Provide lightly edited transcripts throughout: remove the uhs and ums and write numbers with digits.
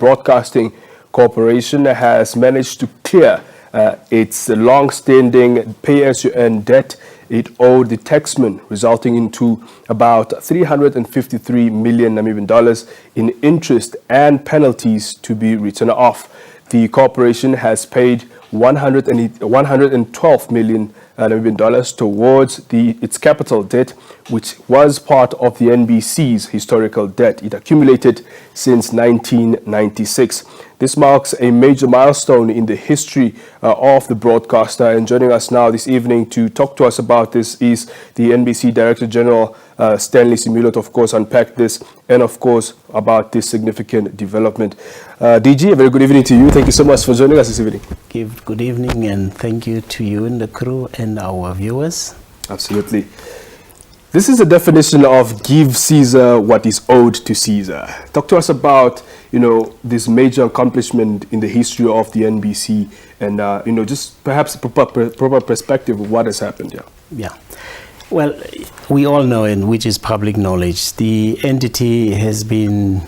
Broadcasting Corporation has managed to clear its long-standing pay-as-you-earn debt it owed the taxman, resulting into about 353 million Namibian dollars in interest and penalties to be written off. The corporation has paid 112 million Namibian dollars towards its capital debt, which was part of the NBC's historical debt it accumulated since 1996. This marks a major milestone in the history of the broadcaster, and joining us now this evening to talk to us about this is the NBC Director General, Stanely, Similo, to of course unpack this and of course about this significant development. DG, a very good evening to you. Thank you so much for joining us this evening. Good evening, and thank you to you and the crew and our viewers. Absolutely. This is a definition of give Caesar what is owed to Caesar. Talk to us about, this major accomplishment in the history of the NBC and, just perhaps a proper perspective of what has happened here. Yeah. Well, we all know, and which is public knowledge, the entity has been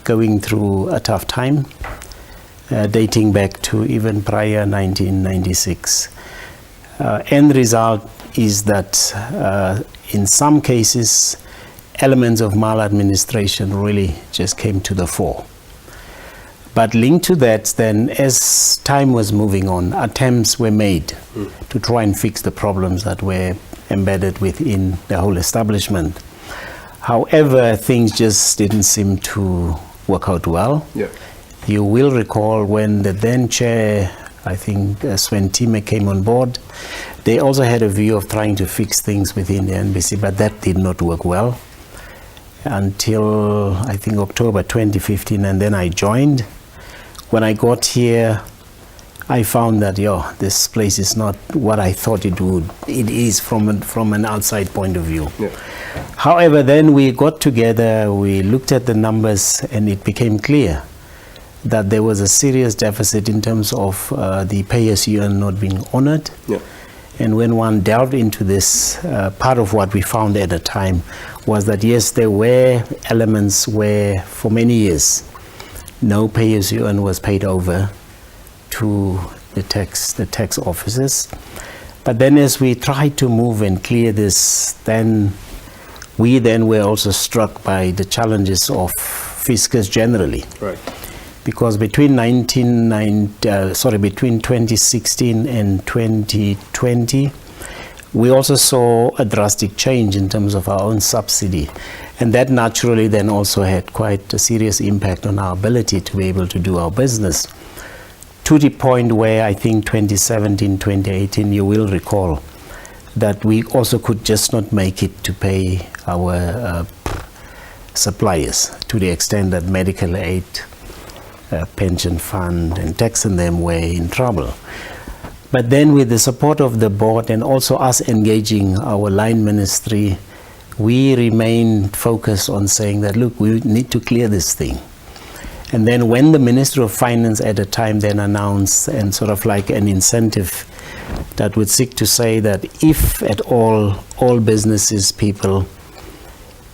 going through a tough time, dating back to even prior 1996. End result is that in some cases, elements of maladministration really just came to the fore. But linked to that, then, as time was moving on, attempts were made to try and fix the problems that were embedded within the whole establishment. However, things just didn't seem to work out well. Yeah. You will recall when the then chair, I think Sven Time, came on board, they also had a view of trying to fix things within the NBC, but that did not work well until I think October 2015, and then I joined. When I got here, I found that this place is not what I thought it would. It is from an outside point of view. Yeah. However, then we got together, we looked at the numbers, and it became clear that there was a serious deficit in terms of the pay-as-you-earn not being honored. Yeah. And when one delved into this, part of what we found at the time was that yes, there were elements where for many years no pay-as-you-earn was paid over to the tax officers. But then as we tried to move and clear this, then we were also struck by the challenges of fiscus generally. Right. Because between 2016 and 2020, we also saw a drastic change in terms of our own subsidy. And that naturally then also had quite a serious impact on our ability to be able to do our business. To the point where I think 2017, 2018, you will recall that we also could just not make it to pay our suppliers, to the extent that medical aid, pension fund and tax and them were in trouble. But then with the support of the board and also us engaging our line ministry, we remained focused on saying that, look, we need to clear this thing. And then when the Minister of Finance at the time then announced and sort of like an incentive that would seek to say that if at all businesses, people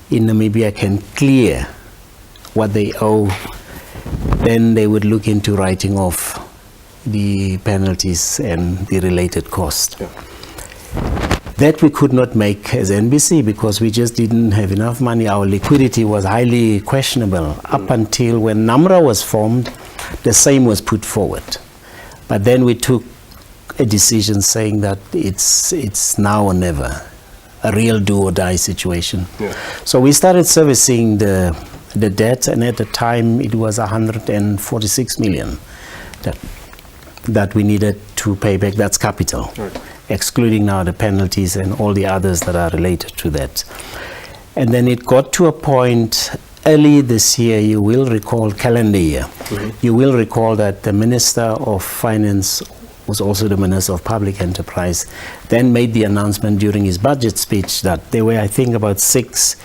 in Namibia can clear what they owe, then they would look into writing off the penalties and the related cost. Yeah. That we could not make as NBC because we just didn't have enough money. Our liquidity was highly questionable up until when NAMRA was formed, the same was put forward. But then we took a decision saying that it's now or never, a real do or die situation. Yeah. So we started servicing the debt, and at the time it was 146 million that we needed to pay back. That's capital. Right. Excluding now the penalties and all the others that are related to that. And then it got to a point early this year, you will recall, calendar year, you will recall that the Minister of Finance was also the Minister of Public Enterprise, then made the announcement during his budget speech that there were, I think, about 6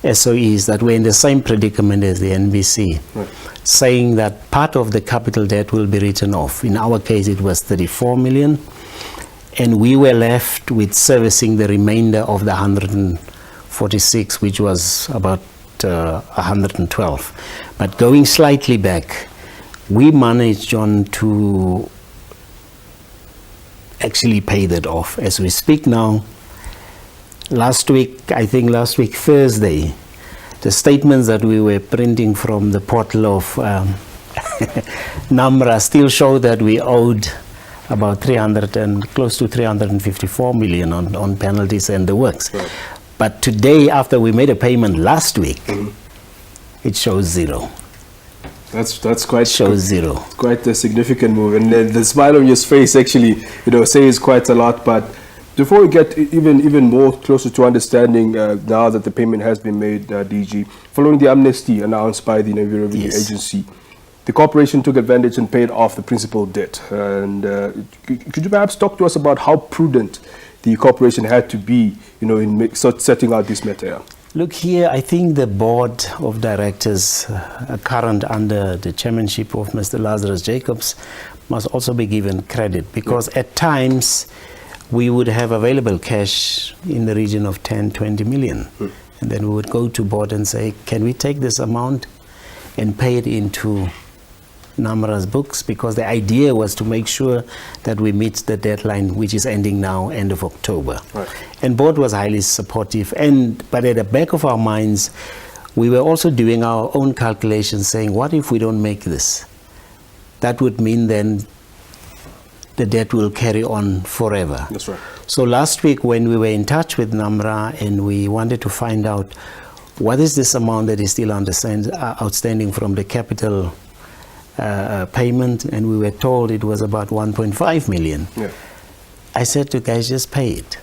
SOEs that were in the same predicament as the NBC, saying that part of the capital debt will be written off. In our case, it was 34 million. And we were left with servicing the remainder of the 146, which was about 112. But going slightly back, we managed, John, to actually pay that off as we speak now. Last week Thursday, the statements that we were printing from the portal of NAMRA still show that we owed about 300 and close to 354 million on penalties and the works. Right. But today, after we made a payment last week, it shows zero. That's quite zero. Quite a significant move, and the smile on your face actually, says quite a lot. But before we get even more closer to understanding now that the payment has been made, DG, following the amnesty announced by the Namibian Revenue Agency, the corporation took advantage and paid off the principal debt. And could you perhaps talk to us about how prudent the corporation had to be, in setting out this matter? Look here, I think the board of directors, current under the chairmanship of Mr. Lazarus Jacobs, must also be given credit, because at times we would have available cash in the region of 10, 20 million. And then we would go to board and say, can we take this amount and pay it into NAMRA's books? Because the idea was to make sure that we meet the deadline, which is ending now, end of October. Right. And board was highly supportive. But at the back of our minds, we were also doing our own calculations, saying, what if we don't make this? That would mean then the debt will carry on forever. That's right. So last week, when we were in touch with NAMRA and we wanted to find out what is this amount that is still outstanding from the capital payment, and we were told it was about 1.5 million. Yeah. I said to guys, just pay it.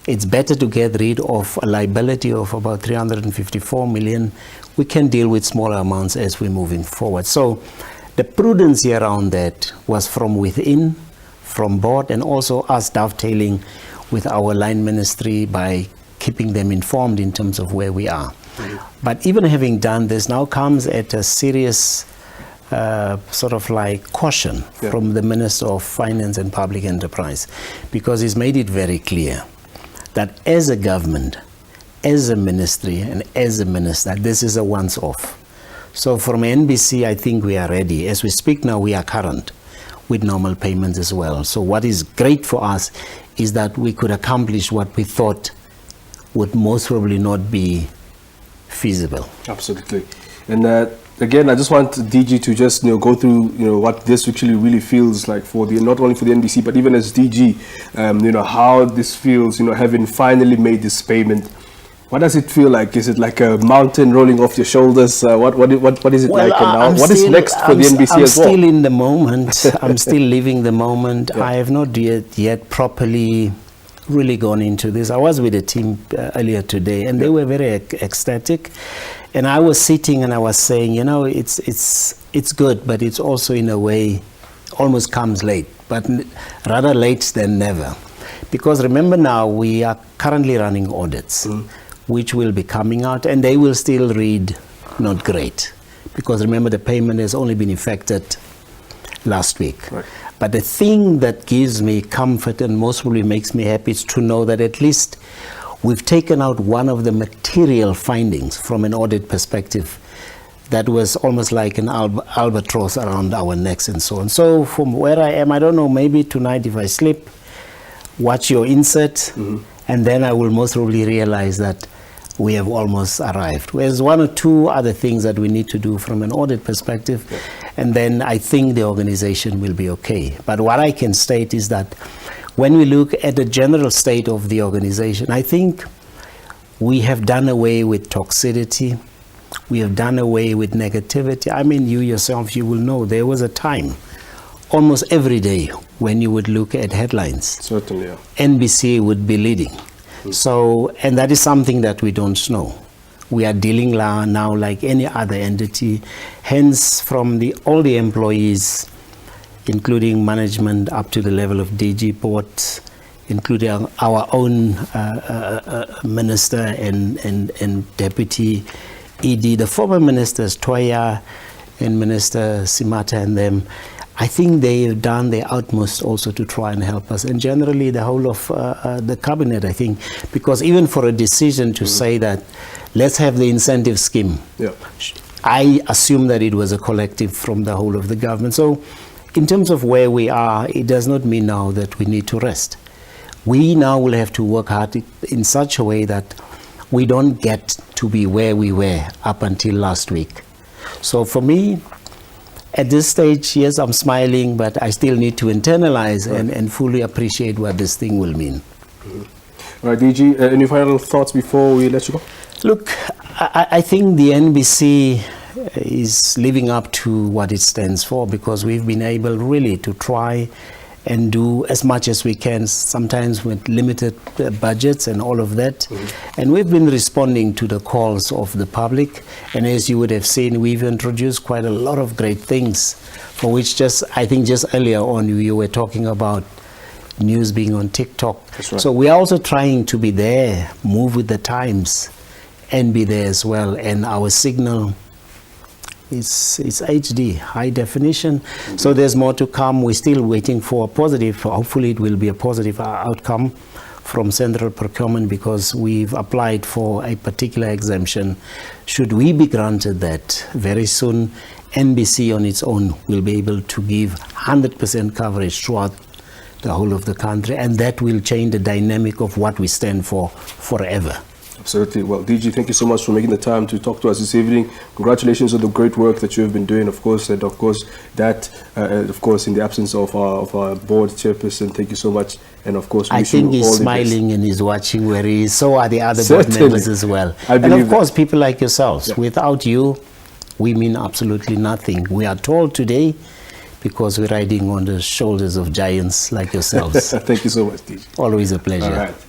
It's better to get rid of a liability of about 354 million. We can deal with smaller amounts as we're moving forward. So the prudence here around that was from within, from board, and also us dovetailing with our line ministry by keeping them informed in terms of where we are. But even having done this, now comes at a serious sort of like caution from the Minister of Finance and Public Enterprise, because he's made it very clear that as a government, as a ministry, and as a minister, this is a once-off. So from NBC, I think we are ready. As we speak now, we are current with normal payments as well. So what is great for us is that we could accomplish what we thought would most probably not be feasible. Absolutely. And again, I just want DG to just go through what this actually really feels like for not only for the NBC but even as DG, how this feels, having finally made this payment. What does it feel like? Is it like a mountain rolling off your shoulders? What is it like now? What is next for the NBC as well? I'm still in the moment. I'm still living the moment. Yeah. I have not yet properly really gone into this. I was with the team earlier today, and they were very ecstatic. And I was sitting and I was saying, it's good, but it's also in a way almost comes late, but rather late than never. Because remember now, we are currently running audits, which will be coming out, and they will still read not great. Because remember, the payment has only been effected last week. Right. But the thing that gives me comfort and most probably makes me happy is to know that at least we've taken out one of the material findings from an audit perspective that was almost like an albatross around our necks and so on. So from where I am, I don't know, maybe tonight if I sleep, watch your insert, and then I will most probably realize that we have almost arrived. There's one or two other things that we need to do from an audit perspective, and then I think the organization will be okay. But what I can state is that when we look at the general state of the organization, I think we have done away with toxicity. We have done away with negativity. I mean, you yourself, you will know there was a time, almost every day, when you would look at headlines. Certainly, yeah. NBC would be leading. So, and that is something that we don't know. We are dealing now like any other entity. Hence, from all the employees, including management up to the level of DG board, including our own minister and deputy ED, the former ministers, Toya and Minister Simata and them, I think they have done their utmost also to try and help us. And generally the whole of the cabinet, I think, because even for a decision to say that let's have the incentive scheme, I assume that it was a collective from the whole of the government. So in terms of where we are, it does not mean now that we need to rest. We now will have to work hard in such a way that we don't get to be where we were up until last week. So for me, at this stage, yes, I'm smiling, but I still need to internalize and fully appreciate what this thing will mean. All right, DG, any final thoughts before we let you go? Look, I think the NBC is living up to what it stands for, because we've been able really to try and do as much as we can, sometimes with limited budgets and all of that. And we've been responding to the calls of the public. And as you would have seen, we've introduced quite a lot of great things, for which I think just earlier on you were talking about news being on TikTok. That's right. So we are also trying to be there, move with the times, and be there as well. And our signal it's HD, high definition. So there's more to come. We're still waiting for a positive, hopefully it will be a positive outcome from Central Procurement, because we've applied for a particular exemption. Should we be granted that, very soon NBC on its own will be able to give 100% coverage throughout the whole of the country, and that will change the dynamic of what we stand for forever. Absolutely. Well, DG, thank you so much for making the time to talk to us this evening. Congratulations on the great work that you have been doing, of course, and of course that, of course, in the absence of our board chairperson, thank you so much, and of course, I think he's smiling and he's watching where he is. So are the other board members as well. And of course, people like yourselves. Yeah. Without you, we mean absolutely nothing. We are told today because we're riding on the shoulders of giants like yourselves. Thank you so much, DG. Always a pleasure. All right.